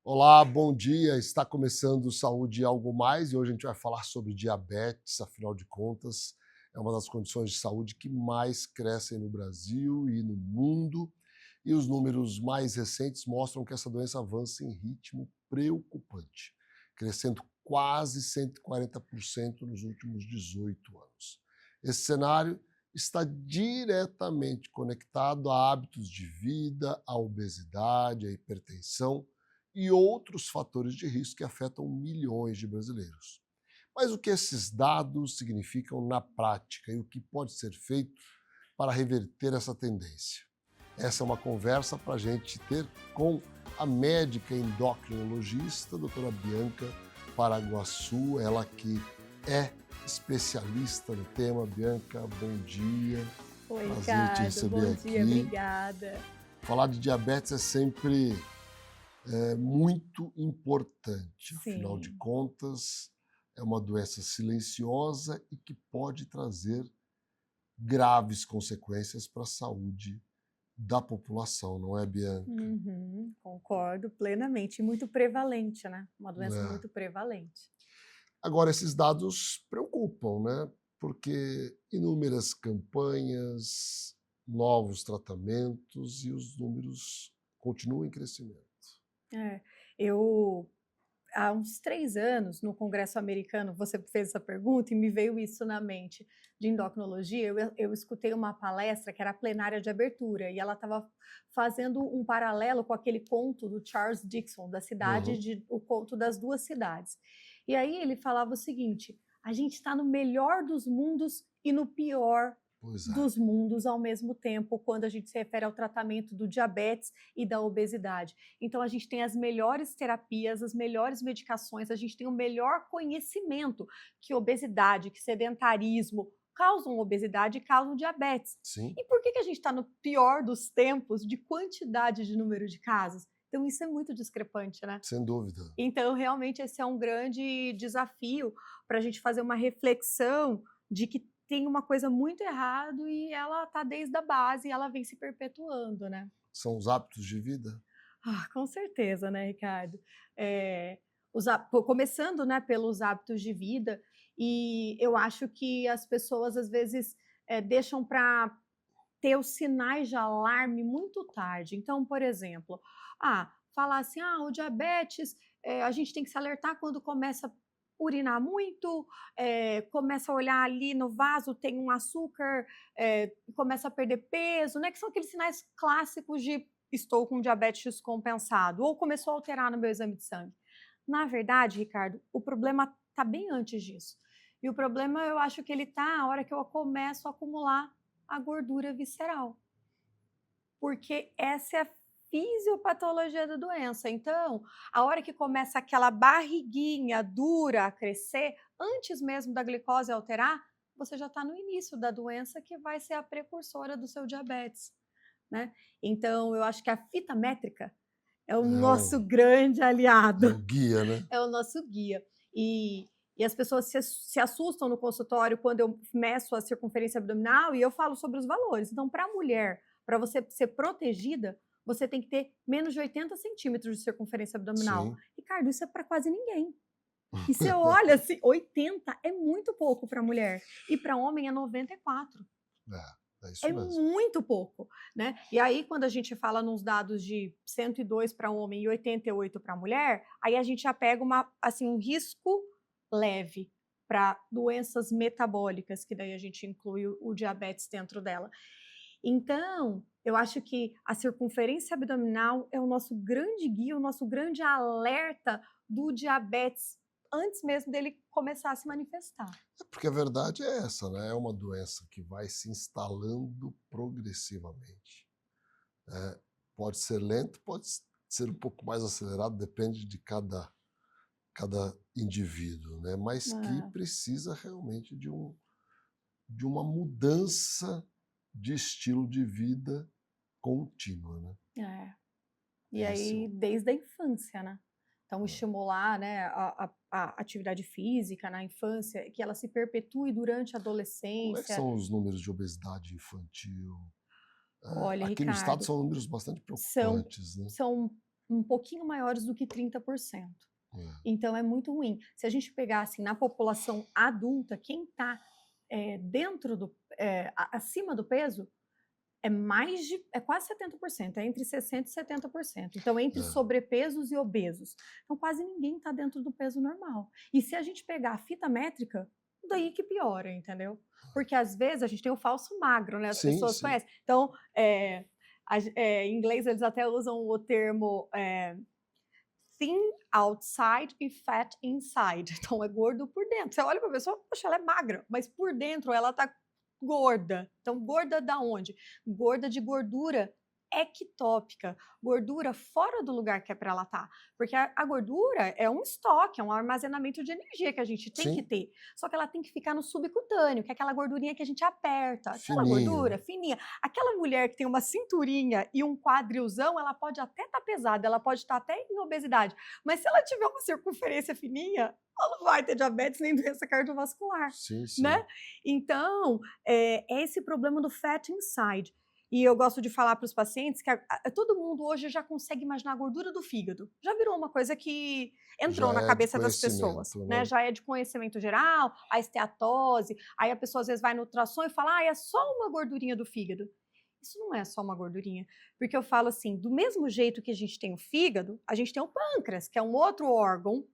Olá, bom dia. Está começando o Saúde e Algo Mais e hoje a gente vai falar sobre diabetes. Afinal de contas, é uma das condições de saúde que mais crescem no Brasil e no mundo. E os números mais recentes mostram que essa doença avança em ritmo preocupante, crescendo quase 140% nos últimos 18 anos. Esse cenário está diretamente conectado a hábitos de vida, à obesidade, à hipertensão e outros fatores de risco que afetam milhões de brasileiros. Mas o que esses dados significam na prática e o que pode ser feito para reverter essa tendência? Essa é uma conversa para a gente ter com a médica endocrinologista, doutora Bianca Paraguaçu, ela que é especialista no tema. Bianca, bom dia. Oi, Prazer te Ricardo. receber Bom dia, aqui. obrigada. Falar de diabetes é sempre muito importante. Afinal de Sim, contas, é uma doença silenciosa e que pode trazer graves consequências para a saúde da população, não é, Bianca? concordo plenamente. E muito prevalente, né? Uma doença É. muito prevalente. Agora, esses dados preocupam, né? Porque inúmeras campanhas, novos tratamentos e os números continuam em crescimento. É, eu, há uns 3 anos, no Congresso Americano, você fez essa pergunta e me veio isso na mente, de endocrinologia. Eu escutei uma palestra que era a plenária de abertura e ela estava fazendo um paralelo com aquele conto do Charles Dickens, Uhum. o conto das duas cidades. E aí ele falava o seguinte: a gente está no melhor dos mundos e no pior Pois é. dos mundos ao mesmo tempo, quando a gente se refere ao tratamento do diabetes e da obesidade. Então, a gente tem as melhores terapias, as melhores medicações, a gente tem o melhor conhecimento que obesidade, que sedentarismo causam obesidade e causam diabetes. Sim, E por que a gente está no pior dos tempos de quantidade de número de casos? Então, isso é muito discrepante, né? sem dúvida. Então, realmente, esse é um grande desafio para a gente fazer uma reflexão de que tem uma coisa muito errado e ela está desde a base e ela vem se perpetuando, né? São os hábitos de vida? Com certeza, né, Ricardo? É, começando, né, pelos hábitos de vida, e eu acho que as pessoas às vezes deixam para ter os sinais de alarme muito tarde. Então, por exemplo, falar assim, o diabetes, a gente tem que se alertar quando começa a urinar muito, começa a olhar ali no vaso, tem um açúcar, começa a perder peso, né? Que são aqueles sinais clássicos de estou com diabetes descompensado, ou começou a alterar no meu exame de sangue. Na verdade, Ricardo, o problema está bem antes disso. E o problema, eu acho que ele está a hora que eu começo a acumular a gordura visceral, porque essa é a fisiopatologia da doença. Então, a hora que começa aquela barriguinha dura a crescer, antes mesmo da glicose alterar, você já está no início da doença que vai ser a precursora do seu diabetes, né? Então, eu acho que a fita métrica é o É nosso o, grande é o aliado, guia, né? é o nosso guia. E as pessoas se assustam no consultório quando eu meço a circunferência abdominal e eu falo sobre os valores. Então, para a mulher, para você ser protegida, você tem que ter menos de 80 centímetros de circunferência abdominal. Sim. Ricardo, isso é para quase ninguém. E você olha assim, 80 é muito pouco para mulher. E para homem é 94. É isso É mesmo. muito pouco, né? E aí, quando a gente fala nos dados de 102 para homem e 88 para mulher, aí a gente já pega um risco leve para doenças metabólicas, que daí a gente inclui o diabetes dentro dela. Então, eu acho que a circunferência abdominal é o nosso grande guia, o nosso grande alerta do diabetes antes mesmo dele começar a se manifestar. É porque a verdade é essa, né? É uma doença que vai se instalando progressivamente. Pode ser lento, pode ser um pouco mais acelerado, depende de cada indivíduo, né? Mas que Ah, precisa realmente de uma mudança de estilo de vida contínua, né? é. E Esse é aí, o, desde a infância, né? Então, é. estimular, né, a atividade física na infância, que ela se perpetue durante a Como é que adolescência. são os números de obesidade infantil? Olha, Aqui no estado Ricardo, são números bastante são, preocupantes, né? são um pouquinho maiores do que 30%. É. Então, é muito ruim. Se a gente pegar, assim, na população adulta, quem está acima do peso, é quase 70%, é entre 60% e 70%. Então, entre sobrepesos e obesos. Então, quase ninguém está dentro do peso normal. E se a gente pegar a fita métrica, daí que piora, entendeu? Porque, às vezes, a gente tem o falso magro, né? As pessoas conhecem. Então, em inglês, eles até usam o termo thin outside e fat inside. Então, é gordo por dentro. Você olha para a pessoa, poxa, ela é magra, mas por dentro ela está gorda. Então, gorda da onde? Gorda de gordura ectópica, gordura fora do lugar que é para ela estar. Porque a gordura é um estoque, é um armazenamento de energia que a gente tem que ter. Só que ela tem que ficar no subcutâneo, que é aquela gordurinha que a gente aperta. Aquela gordura fininha. Aquela mulher que tem uma cinturinha e um quadrilzão, ela pode até estar pesada, ela pode estar até em obesidade. Mas se ela tiver uma circunferência fininha, ela não vai ter diabetes nem doença cardiovascular. Né? Então, é esse problema do fat inside. E eu gosto de falar para os pacientes que todo mundo hoje já consegue imaginar a gordura do fígado. Já virou uma coisa que entrou na cabeça das pessoas, né? Já é de conhecimento geral, a esteatose, aí a pessoa às vezes vai no ultrassom e fala, é só uma gordurinha do fígado. Isso não é só uma gordurinha, porque eu falo assim, do mesmo jeito que a gente tem o fígado, a gente tem o pâncreas, que é um outro órgão,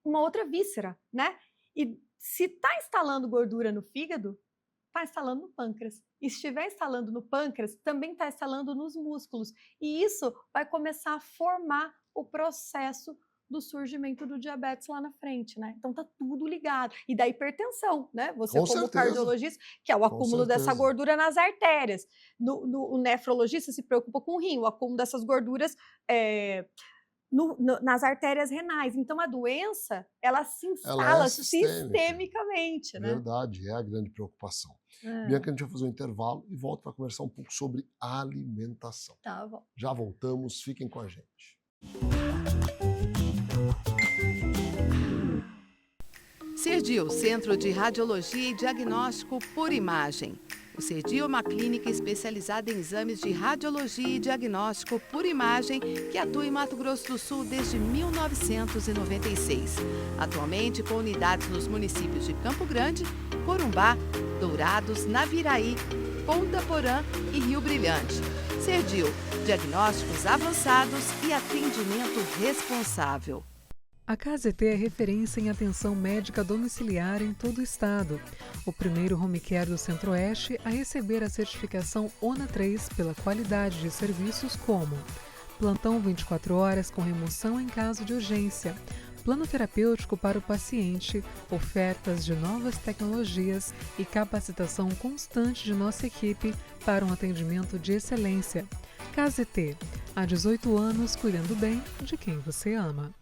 uma outra víscera, né? E se está instalando gordura no fígado, está instalando no pâncreas. E se estiver instalando no pâncreas, também está instalando nos músculos. E isso vai começar a formar o processo do surgimento do diabetes lá na frente, né? Então tá tudo ligado. E da hipertensão, né? Você como cardiologista, que é o acúmulo dessa gordura nas artérias. O nefrologista se preocupa com o rim, o acúmulo dessas gorduras nas artérias renais. Então, a doença, ela se instala sistemicamente. Né? Verdade, é a grande preocupação. Bianca, a gente vai fazer um intervalo e volta para conversar um pouco sobre alimentação. Tá bom. Já voltamos, fiquem com a gente. CERDIO, Centro de Radiologia e Diagnóstico por Imagem. O CERDIO é uma clínica especializada em exames de radiologia e diagnóstico por imagem que atua em Mato Grosso do Sul desde 1996. Atualmente com unidades nos municípios de Campo Grande, Corumbá, Dourados, Naviraí, Ponta Porã e Rio Brilhante. CERDIO, diagnósticos avançados e atendimento responsável. A KZT é referência em atenção médica domiciliar em todo o estado. O primeiro home care do Centro-Oeste a receber a certificação ONA 3 pela qualidade de serviços como plantão 24 horas com remoção em caso de urgência, plano terapêutico para o paciente, ofertas de novas tecnologias e capacitação constante de nossa equipe para um atendimento de excelência. KZT, há 18 anos cuidando bem de quem você ama.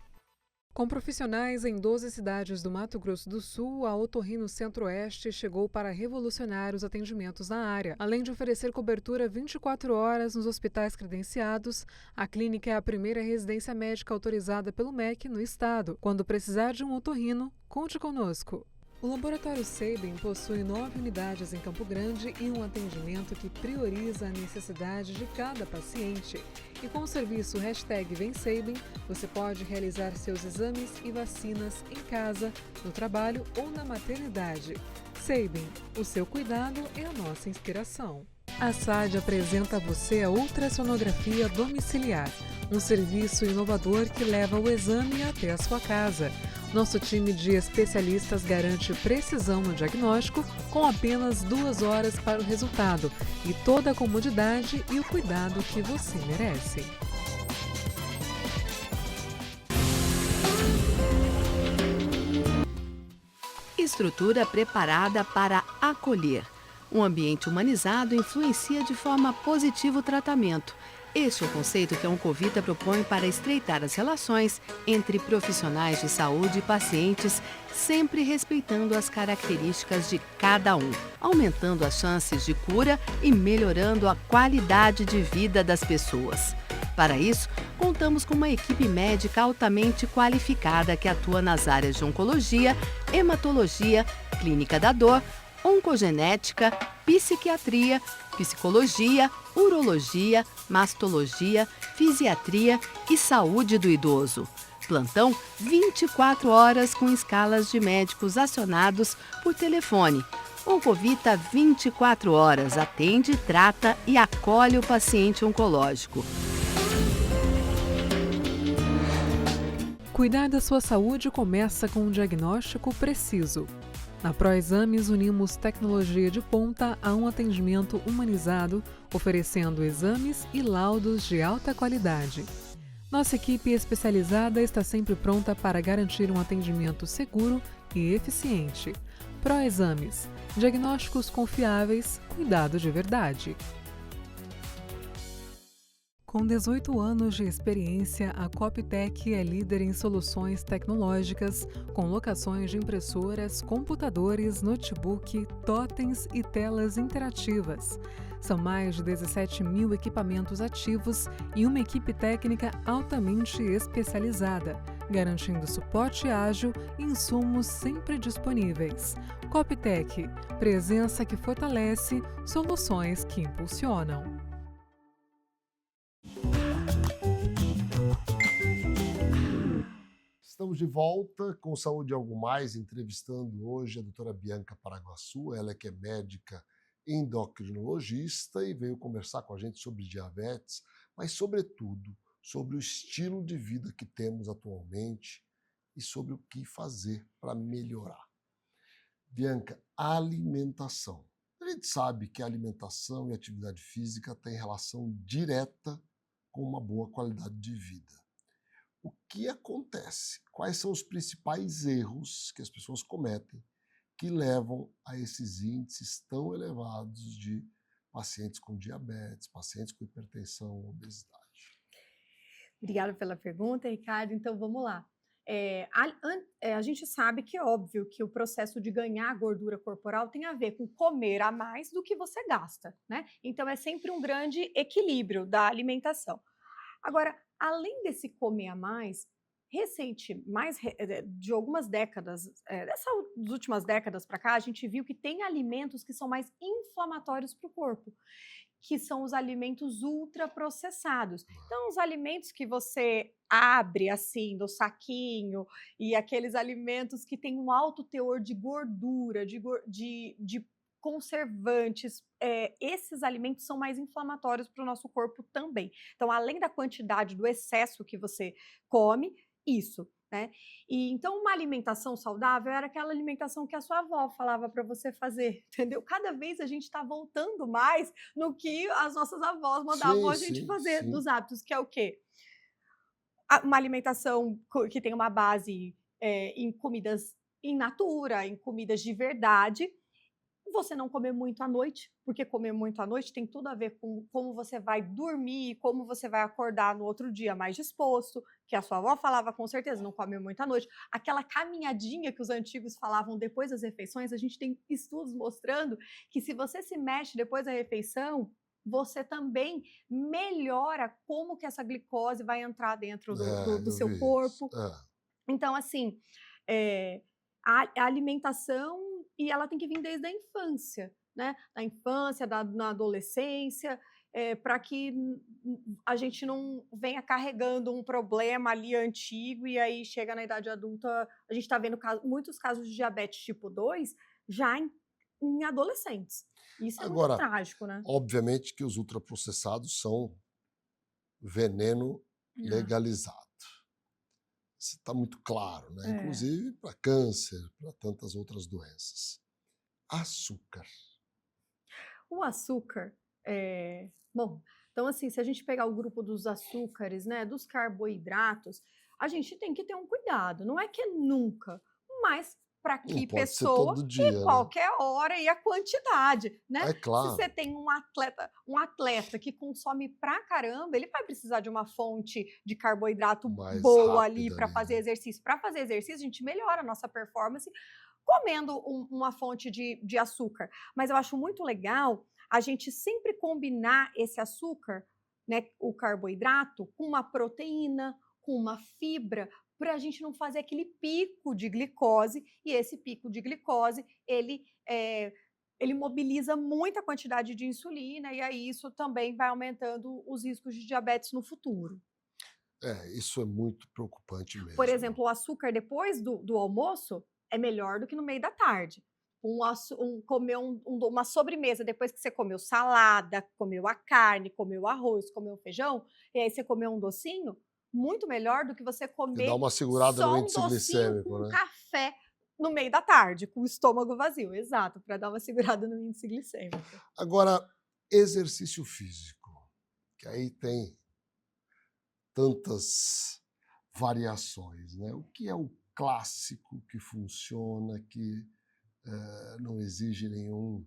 Com profissionais em 12 cidades do Mato Grosso do Sul, a Otorrino Centro-Oeste chegou para revolucionar os atendimentos na área. Além de oferecer cobertura 24 horas nos hospitais credenciados, a clínica é a primeira residência médica autorizada pelo MEC no estado. Quando precisar de um otorrino, conte conosco. O Laboratório Sabin possui 9 unidades em Campo Grande e um atendimento que prioriza a necessidade de cada paciente. E com o serviço #VemSabin, você pode realizar seus exames e vacinas em casa, no trabalho ou na maternidade. Sabin, o seu cuidado é a nossa inspiração. A SAD apresenta a você a ultrassonografia domiciliar, um serviço inovador que leva o exame até a sua casa. Nosso time de especialistas garante precisão no diagnóstico com apenas 2 horas para o resultado e toda a comodidade e o cuidado que você merece. Estrutura preparada para acolher. Um ambiente humanizado influencia de forma positiva o tratamento. Este é o conceito que a Oncovita propõe para estreitar as relações entre profissionais de saúde e pacientes, sempre respeitando as características de cada um, aumentando as chances de cura e melhorando a qualidade de vida das pessoas. Para isso, contamos com uma equipe médica altamente qualificada que atua nas áreas de oncologia, hematologia, clínica da dor, oncogenética, psiquiatria, psicologia, urologia, mastologia, fisiatria e saúde do idoso. Plantão 24 horas com escalas de médicos acionados por telefone. Oncovita 24 horas atende, trata e acolhe o paciente oncológico. Cuidar da sua saúde começa com um diagnóstico preciso. Na ProExames, unimos tecnologia de ponta a um atendimento humanizado, oferecendo exames e laudos de alta qualidade. Nossa equipe especializada está sempre pronta para garantir um atendimento seguro e eficiente. ProExames, diagnósticos confiáveis, cuidado de verdade. Com 18 anos de experiência, a Coptec é líder em soluções tecnológicas, com locações de impressoras, computadores, notebook, totens e telas interativas. São mais de 17 mil equipamentos ativos e uma equipe técnica altamente especializada, garantindo suporte ágil e insumos sempre disponíveis. Coptec, presença que fortalece, soluções que impulsionam. Estamos de volta com Saúde e Algo Mais, entrevistando hoje a doutora Bianca Paraguaçu, ela que é médica endocrinologista e veio conversar com a gente sobre diabetes, mas sobretudo sobre o estilo de vida que temos atualmente e sobre o que fazer para melhorar. Bianca, alimentação. A gente sabe que a alimentação e a atividade física têm relação direta com uma boa qualidade de vida. O que acontece? Quais são os principais erros que as pessoas cometem que levam a esses índices tão elevados de pacientes com diabetes, pacientes com hipertensão, obesidade? Obrigada pela pergunta, Ricardo. Então, vamos lá. A gente sabe que é óbvio que o processo de ganhar gordura corporal tem a ver com comer a mais do que você gasta, né? Então, é sempre um grande equilíbrio da alimentação. Agora, além desse comer a mais, de algumas décadas, das últimas décadas para cá, a gente viu que tem alimentos que são mais inflamatórios para o corpo, que são os alimentos ultraprocessados. Então, os alimentos que você abre assim do saquinho e aqueles alimentos que têm um alto teor de gordura, de conservantes, esses alimentos são mais inflamatórios para o nosso corpo também. Então, além da quantidade do excesso que você come, isso, né? E então, uma alimentação saudável era aquela alimentação que a sua avó falava para você fazer, entendeu? Cada vez a gente está voltando mais no que as nossas avós mandavam a gente fazer, dos hábitos, que é o quê? Uma alimentação que tem uma base em comidas in natura, em comidas de verdade. Você não comer muito à noite, porque comer muito à noite tem tudo a ver com como você vai dormir, como você vai acordar no outro dia mais disposto, que a sua avó falava com certeza, não come muito à noite. Aquela caminhadinha que os antigos falavam depois das refeições, a gente tem estudos mostrando que se você se mexe depois da refeição, você também melhora como que essa glicose vai entrar dentro do seu corpo. Então, assim, a alimentação, e ela tem que vir desde a infância, né? Na infância, na adolescência, para que a gente não venha carregando um problema ali antigo e aí chega na idade adulta, a gente está vendo muitos casos de diabetes tipo 2 já em adolescentes. Isso é muito trágico, né? Obviamente que os ultraprocessados são veneno legalizado. Isso está muito claro, né? Inclusive para câncer, para tantas outras doenças. Açúcar. O açúcar, bom, então assim, se a gente pegar o grupo dos açúcares, né, dos carboidratos, a gente tem que ter um cuidado. Não é que nunca, mas para que pessoa dia, e qualquer hora e a quantidade, né? É claro. Se você tem um atleta que consome pra caramba, ele vai precisar de uma fonte de carboidrato boa ali para fazer exercício. Para fazer exercício, a gente melhora a nossa performance comendo uma fonte de açúcar. Mas eu acho muito legal a gente sempre combinar esse açúcar, né, o carboidrato, com uma proteína, com uma fibra, para a gente não fazer aquele pico de glicose, e esse pico de glicose, ele ele mobiliza muita quantidade de insulina e aí isso também vai aumentando os riscos de diabetes no futuro. Isso é muito preocupante Por mesmo. exemplo, o açúcar depois do almoço é melhor do que no meio da tarde. Comer uma sobremesa depois que você comeu salada, comeu a carne, comeu arroz, comeu feijão, e aí você comeu um docinho, muito melhor do que você Que comer dá uma segurada só no um índice docinho glicêmico, com né? café no meio da tarde, com o estômago vazio. Exato, para dar uma segurada no índice glicêmico. Agora, exercício físico, que aí tem tantas variações, né? O que é o clássico que funciona, que não exige nenhum,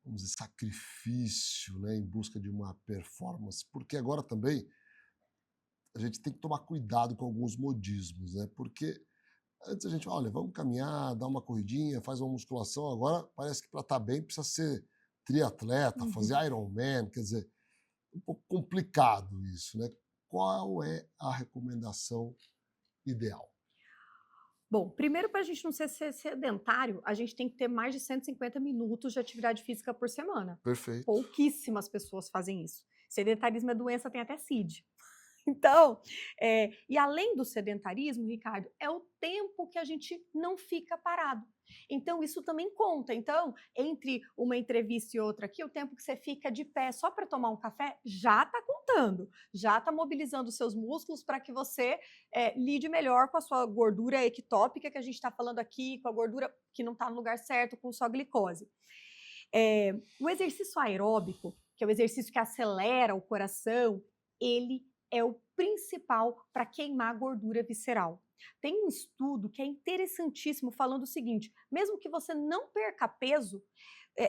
vamos dizer, sacrifício, né, em busca de uma performance? Porque agora também a gente tem que tomar cuidado com alguns modismos, né? Porque antes a gente, olha, vamos caminhar, dar uma corridinha, faz uma musculação, agora parece que para estar bem precisa ser triatleta, fazer Ironman, quer dizer, um pouco complicado isso, né? Qual é a recomendação ideal? Bom, primeiro, para a gente não ser sedentário, a gente tem que ter mais de 150 minutos de atividade física por semana. Perfeito. Pouquíssimas pessoas fazem isso. Sedentarismo é doença, tem até CID. Então, e além do sedentarismo, Ricardo, é o tempo que a gente não fica parado. Então, isso também conta. Então, entre uma entrevista e outra aqui, o tempo que você fica de pé só para tomar um café já está contando, já está mobilizando os seus músculos para que você lide melhor com a sua gordura ectópica, que a gente está falando aqui, com a gordura que não está no lugar certo, com sua glicose. O exercício aeróbico, que é o exercício que acelera o coração, ele é o principal para queimar gordura visceral. Tem um estudo que é interessantíssimo falando o seguinte, mesmo que você não perca peso,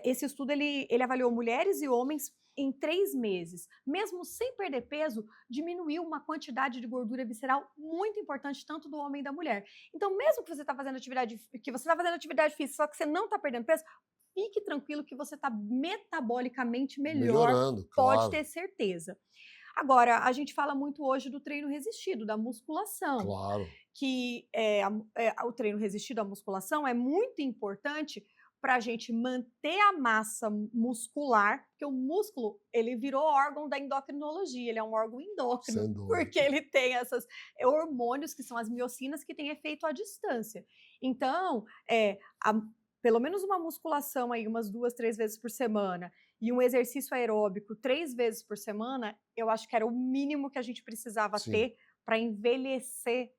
esse estudo ele avaliou mulheres e homens em 3 meses. Mesmo sem perder peso, diminuiu uma quantidade de gordura visceral muito importante, tanto do homem e da mulher. Então, mesmo que você está fazendo atividade física, só que você não está perdendo peso, fique tranquilo que você está metabolicamente melhor, Melhorando, pode claro. ter certeza. Agora, a gente fala muito hoje do treino resistido, da musculação. Claro. Que o treino resistido, a musculação, é muito importante para a gente manter a massa muscular, porque o músculo, ele virou órgão da endocrinologia, ele é um órgão endócrino, porque ele tem esses hormônios, que são as miocinas, que têm efeito à distância. Então, pelo menos uma musculação aí, umas 2, 3 vezes por semana, e um exercício aeróbico 3 vezes por semana, eu acho que era o mínimo que a gente precisava ter para envelhecer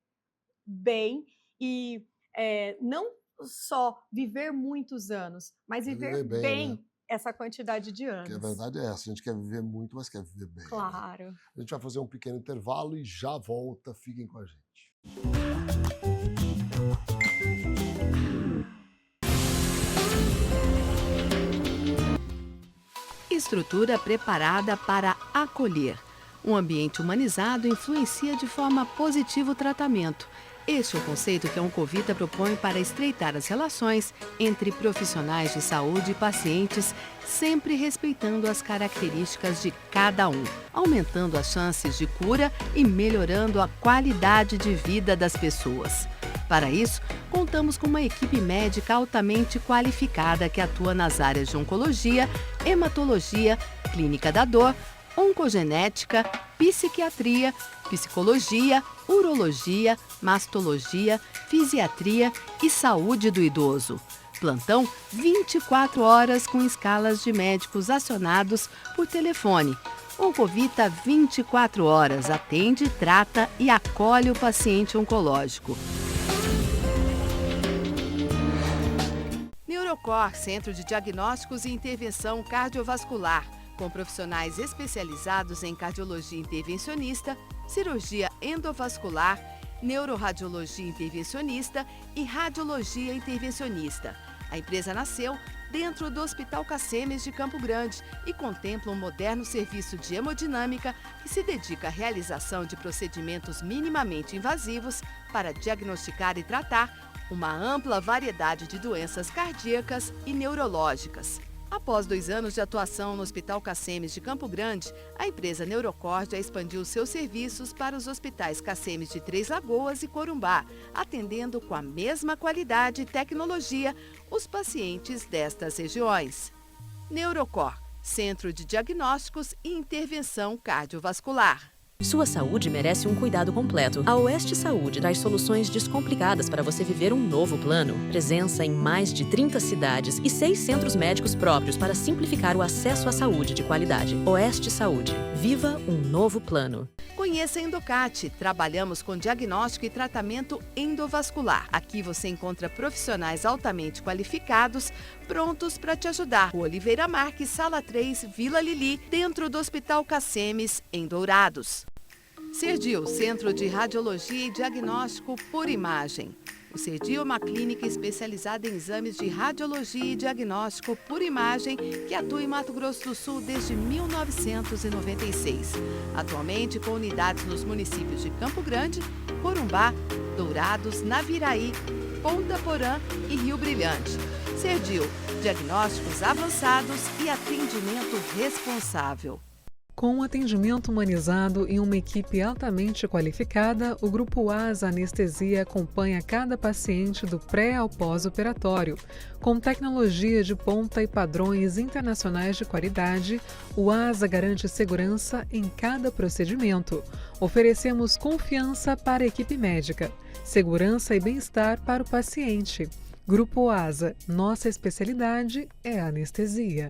bem e não só viver muitos anos, mas viver bem, né? Essa quantidade de anos. Porque a verdade é essa, a gente quer viver muito, mas quer viver bem. Claro. Né? A gente vai fazer um pequeno intervalo e já volta, fiquem com a gente. Estrutura preparada para acolher. Um ambiente humanizado influencia de forma positiva o tratamento. Este é o conceito que a Oncovita propõe para estreitar as relações entre profissionais de saúde e pacientes, sempre respeitando as características de cada um, aumentando as chances de cura e melhorando a qualidade de vida das pessoas. Para isso, contamos com uma equipe médica altamente qualificada que atua nas áreas de oncologia, hematologia, clínica da dor, oncogenética, psiquiatria, psicologia, urologia, mastologia, fisiatria e saúde do idoso. Plantão 24 horas com escalas de médicos acionados por telefone. Oncovita 24 horas atende, trata e acolhe o paciente oncológico. Neurocor, Centro de Diagnósticos e Intervenção Cardiovascular, com profissionais especializados em cardiologia intervencionista, cirurgia endovascular, neuroradiologia intervencionista e radiologia intervencionista. A empresa nasceu dentro do Hospital Cacemes de Campo Grande e contempla um moderno serviço de hemodinâmica que se dedica à realização de procedimentos minimamente invasivos para diagnosticar e tratar uma ampla variedade de doenças cardíacas e neurológicas. Após 2 anos de atuação no Hospital Cacemes de Campo Grande, a empresa Neurocord já expandiu seus serviços para os hospitais Cacemes de Três Lagoas e Corumbá, atendendo com a mesma qualidade e tecnologia os pacientes destas regiões. Neurocor, Centro de Diagnósticos e Intervenção Cardiovascular. Sua saúde merece um cuidado completo. A Oeste Saúde traz soluções descomplicadas para você viver um novo plano. Presença em mais de 30 cidades e 6 centros médicos próprios para simplificar o acesso à saúde de qualidade. Oeste Saúde. Viva um novo plano. Conheça a Endocate. Trabalhamos com diagnóstico e tratamento endovascular. Aqui você encontra profissionais altamente qualificados, prontos para te ajudar. O Oliveira Marques, Sala 3, Vila Lili, dentro do Hospital Cacemes, em Dourados. Serdio, Centro de Radiologia e Diagnóstico por Imagem. O Serdio é uma clínica especializada em exames de radiologia e diagnóstico por imagem que atua em Mato Grosso do Sul desde 1996. Atualmente com unidades nos municípios de Campo Grande, Corumbá, Dourados, Naviraí, Ponta Porã e Rio Brilhante. Serdio, diagnósticos avançados e atendimento responsável. Com um atendimento humanizado e uma equipe altamente qualificada, o Grupo ASA Anestesia acompanha cada paciente do pré ao pós-operatório. Com tecnologia de ponta e padrões internacionais de qualidade, o ASA garante segurança em cada procedimento. Oferecemos confiança para a equipe médica, segurança e bem-estar para o paciente. Grupo ASA, nossa especialidade é a anestesia.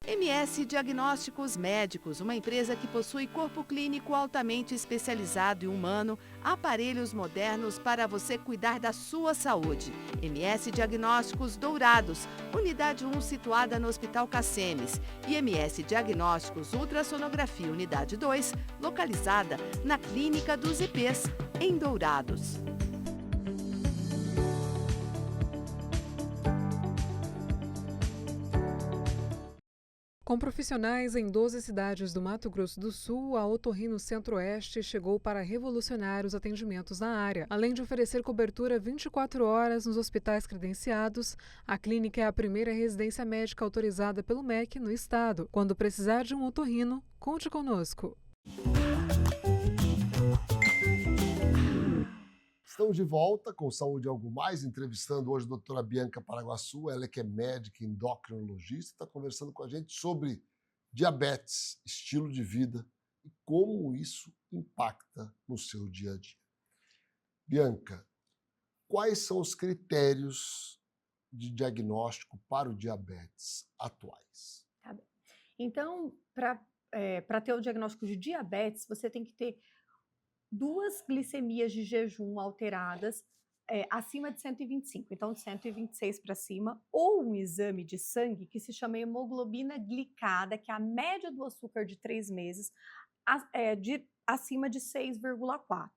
MS Diagnósticos Médicos, uma empresa que possui corpo clínico altamente especializado e humano, aparelhos modernos para você cuidar da sua saúde. MS Diagnósticos Dourados, unidade 1 situada no Hospital Cacemes, e MS Diagnósticos Ultrassonografia, unidade 2, localizada na Clínica dos IPs, em Dourados. Com profissionais em 12 cidades do Mato Grosso do Sul, a Otorrino Centro-Oeste chegou para revolucionar os atendimentos na área. Além de oferecer cobertura 24 horas nos hospitais credenciados, a clínica é a primeira residência médica autorizada pelo MEC no estado. Quando precisar de um otorrino, conte conosco. Estamos de volta com Saúde Algo Mais, entrevistando hoje a doutora Bianca Paraguaçu, ela que é médica endocrinologista, está conversando com a gente sobre diabetes, estilo de vida e como isso impacta no seu dia a dia. Bianca, quais são os critérios de diagnóstico para o diabetes atuais? Tá bem. Então, para ter o diagnóstico de diabetes, você tem que ter 2 glicemias de jejum alteradas acima de 125, então de 126 para cima, ou um exame de sangue que se chama hemoglobina glicada, que é a média do açúcar de 3 meses, acima de 6,4.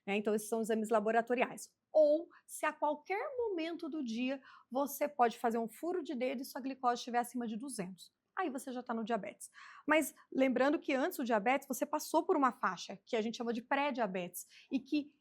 Né? Então, esses são exames laboratoriais. Ou, se a qualquer momento do dia, você pode fazer um furo de dedo e sua glicose estiver acima de 200. Aí você já está no diabetes. Mas lembrando que antes do diabetes, você passou por uma faixa que a gente chama de pré-diabetes. E que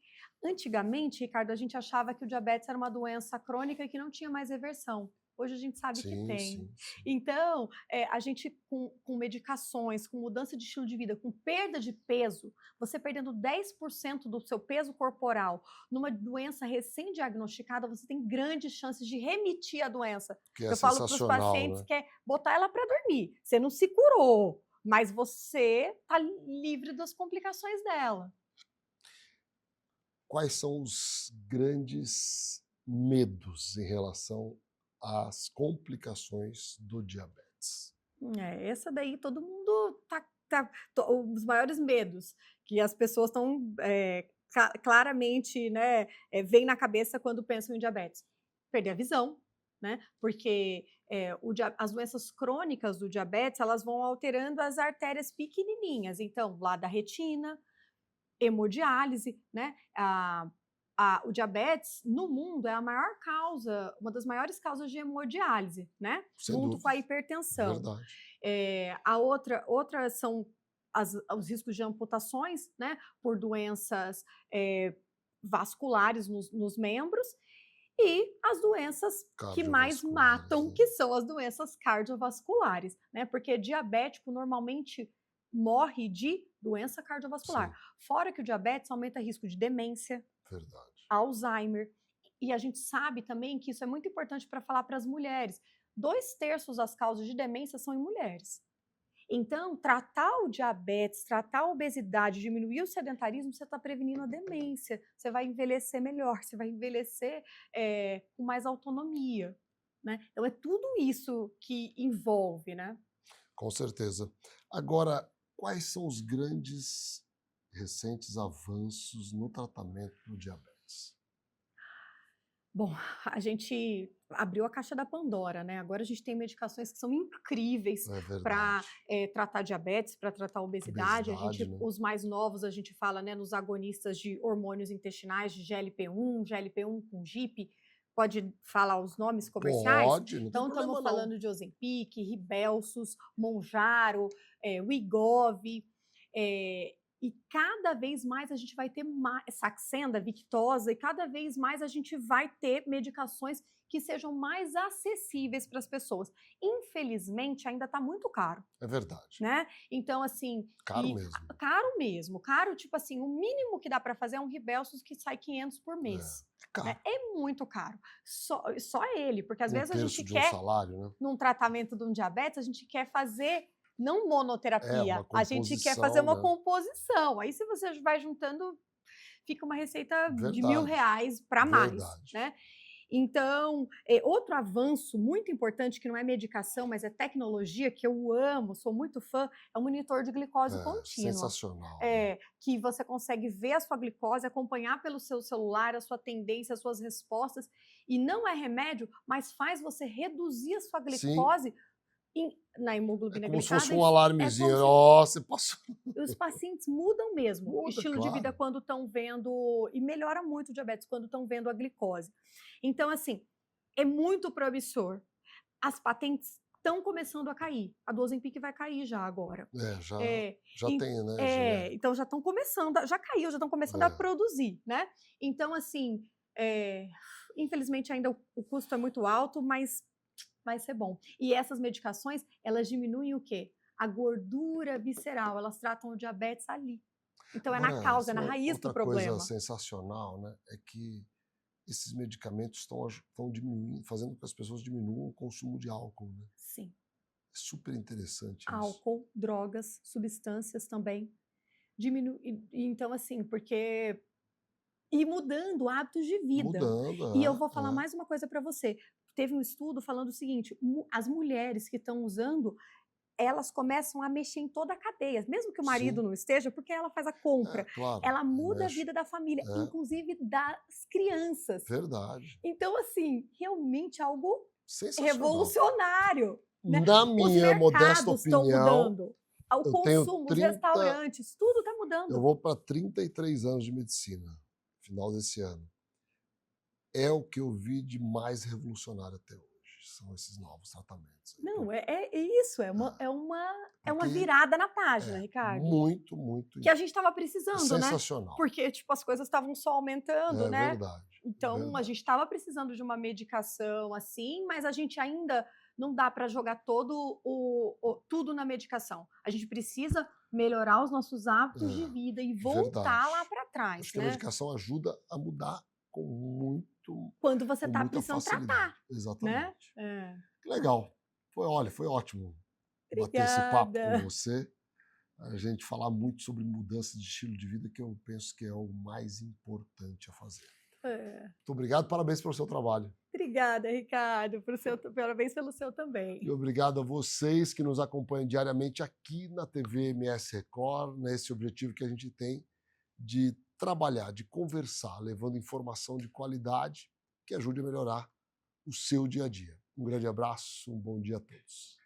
antigamente, Ricardo, a gente achava que o diabetes era uma doença crônica e que não tinha mais reversão. Hoje a gente sabe que tem. Sim. Então, a gente com medicações, com mudança de estilo de vida, com perda de peso, você perdendo 10% do seu peso corporal numa doença recém-diagnosticada, você tem grandes chances de remitir a doença. Que é Eu falo para os pacientes, né? que é botar ela para dormir. Você não se curou, mas você está livre das complicações dela. Quais são os grandes medos em relação às complicações do diabetes? Essa daí todo mundo os maiores medos que as pessoas estão claramente, né, vem na cabeça quando pensam em diabetes. Perder a visão, né? Porque as doenças crônicas do diabetes, elas vão alterando as artérias pequenininhas, então lá da retina, hemodiálise, né? O diabetes no mundo é a maior causa, uma das maiores causas de hemodiálise, né? Sem Junto dúvida. com a hipertensão. Verdade. A outra são os riscos de amputações, né? Por doenças vasculares nos membros. e as doenças que mais matam, né? que são as doenças cardiovasculares, né? Porque diabético normalmente morre de doença cardiovascular. Sim. Fora que o diabetes aumenta o risco de demência, Verdade. Alzheimer. E a gente sabe também que isso é muito importante para falar para as mulheres. 2/3 das causas de demência são em mulheres. Então, tratar o diabetes, tratar a obesidade, diminuir o sedentarismo, você está prevenindo a demência. Você vai envelhecer melhor, você vai envelhecer com mais autonomia, né? Então, é tudo isso que envolve, né? Com certeza. Agora, quais são os grandes recentes avanços no tratamento do diabetes? Bom, a gente abriu a caixa da Pandora, né? Agora a gente tem medicações que são incríveis para tratar diabetes, para tratar obesidade. Né? Os mais novos a gente fala, né, nos agonistas de hormônios intestinais, de GLP-1 com GIP. Pode falar os nomes comerciais? Pode, não então, tem problema, estamos falando de Ozempic, Ribelsus, Mounjaro, Wegovy, e cada vez mais a gente vai ter Saxenda, Victoza, e cada vez mais a gente vai ter medicações que sejam mais acessíveis para as pessoas. Infelizmente, ainda está muito caro. É verdade. Né? Então, assim... Caro mesmo. Caro mesmo. Caro, tipo assim, o mínimo que dá para fazer é um Ribelsus que sai 500 por mês. Né? É muito caro. Só ele, porque às vezes a gente quer, salário, né? num tratamento de um diabetes, a gente quer fazer... Não monoterapia, a gente quer fazer uma né? composição. Aí, se você vai juntando, fica uma receita de R$1.000 para mais, né? Então, outro avanço muito importante, que não é medicação, mas é tecnologia, que eu amo, sou muito fã, é o monitor de glicose contínua. Sensacional. Que você consegue ver a sua glicose, acompanhar pelo seu celular, a sua tendência, as suas respostas. E não é remédio, mas faz você reduzir a sua glicose... Sim. Na hemoglobina como glicada. Se fosse um alarmezinho. Você passou. Os pacientes mudam mesmo o estilo de vida quando estão vendo, e melhora muito o diabetes quando estão vendo a glicose. Então, assim, é muito promissor. As patentes estão começando a cair. A do Ozempic vai cair já agora. Já tem, né? Então já estão começando, já caiu, já estão começando a produzir, né? Então, assim, infelizmente ainda o custo é muito alto, mas vai ser bom. E essas medicações, elas diminuem o quê? A gordura visceral, elas tratam o diabetes ali. Então, na causa, é na raiz do problema. Outra coisa sensacional, né, é que esses medicamentos estão diminuindo, fazendo com que as pessoas diminuam o consumo de álcool, né? Sim. É super interessante isso. Álcool, drogas, substâncias também. Então, assim, porque... E mudando hábitos de vida. E eu vou falar mais uma coisa para você. Teve um estudo falando o seguinte, as mulheres que estão usando, elas começam a mexer em toda a cadeia, mesmo que o marido não esteja, porque ela faz a compra. Ela muda a vida da família, inclusive das crianças. Verdade. Então, assim, realmente algo revolucionário. Né? Na minha modesta opinião, mudando. O consumo, os restaurantes, tudo está mudando. Eu vou para 33 anos de medicina, final desse ano. É o que eu vi de mais revolucionário até hoje, são esses novos tratamentos. Não, é isso, é uma virada na página, Ricardo. Muito, muito. Que a gente estava precisando, sensacional. Né? Porque, tipo, as coisas estavam só aumentando, né? Verdade. Então, a gente estava precisando de uma medicação assim, mas a gente ainda não dá para jogar tudo na medicação. A gente precisa melhorar os nossos hábitos de vida e voltar lá para trás. Acho que a medicação ajuda a mudar com muito... Quando você está precisando tratar. Exatamente. Né? Legal. Foi ótimo bater esse papo com você. A gente falar muito sobre mudança de estilo de vida, que eu penso que é o mais importante a fazer. Muito obrigado, parabéns pelo seu trabalho. Obrigada, Ricardo, parabéns pelo seu também. E obrigado a vocês que nos acompanham diariamente aqui na TV MS Record, nesse objetivo que a gente tem de trabalhar, de conversar, levando informação de qualidade que ajude a melhorar o seu dia a dia. Um grande abraço, um bom dia a todos.